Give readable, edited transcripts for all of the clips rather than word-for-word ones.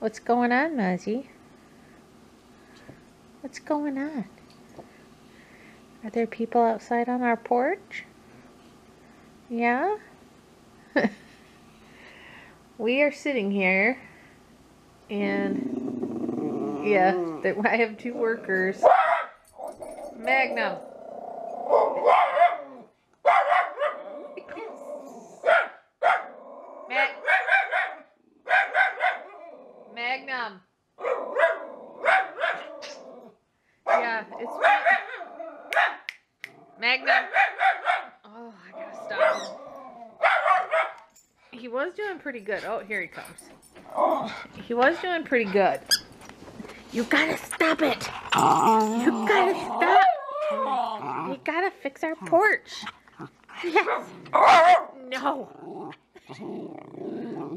What's going on, Mozzie? What's going on? Are there people outside on our porch? Yeah? We are sitting here, and yeah, I have two workers. Magnum. Magnum. Yeah, it's Magnum. Oh, I gotta stop him. He was doing pretty good. Oh, here he comes. He was doing pretty good. You gotta stop it. You gotta stop. We gotta fix our porch. Yes. No.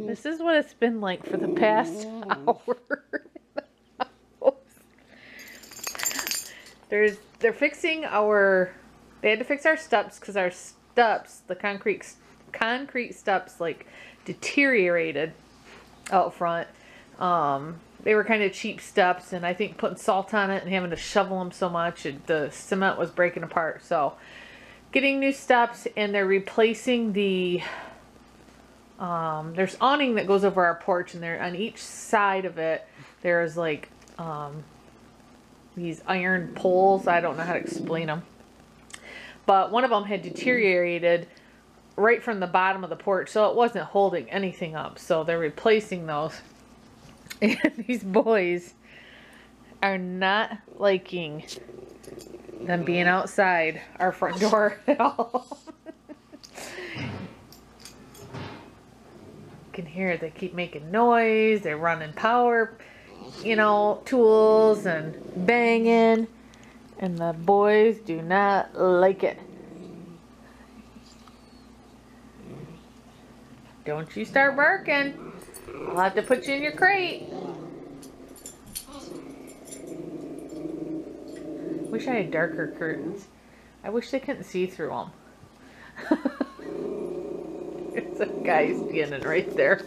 This is what it's been like for the past hour. They're fixing our. They had to fix our steps because our steps, the concrete steps, like deteriorated out front. They were kind of cheap steps, and I think putting salt on it and having to shovel them so much, the cement was breaking apart. So, getting new steps, and they're replacing the. There's awning that goes over our porch, and there on each side of it, there's like these iron poles. I don't know how to explain them, but one of them had deteriorated right from the bottom of the porch, so it wasn't holding anything up. So they're replacing those. And these boys are not liking them being outside our front door at all. You can hear it. They keep making noise. They're running power, tools and banging. And the boys do not like it. Don't you start barking. I'll have to put you in your crate. Wish I had darker curtains. I wish they couldn't see through them. There's a guy standing right there.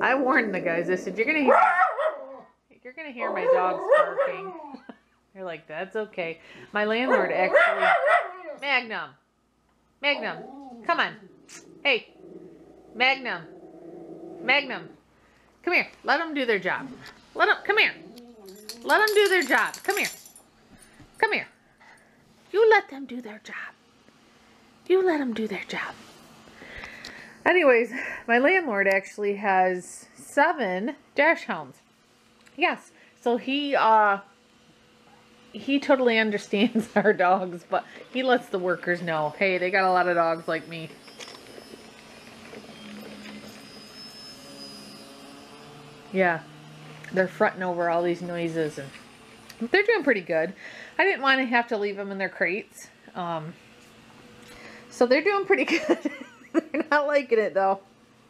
I warned the guys. I said, you're gonna hear my dogs barking. They're like, that's okay. My landlord actually. Magnum, come on. Hey. Magnum, come here. Let them do their job. Come here. Let them do their job. Come here. You let them do their job. You let them do their job. Anyways, my landlord actually has 7 dash hounds. Yes, so he totally understands our dogs, but he lets the workers know, hey, they got a lot of dogs like me. Yeah, they're fronting over all these noises, and they're doing pretty good. I didn't want to have to leave them in their crates. So they're doing pretty good. They're not liking it, though.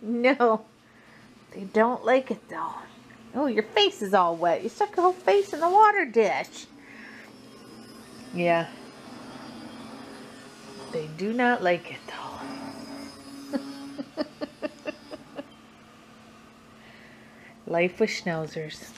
No, they don't like it, though. Oh, your face is all wet. You stuck your whole face in the water dish. Yeah. They do not like it, though. Life with Schnauzers.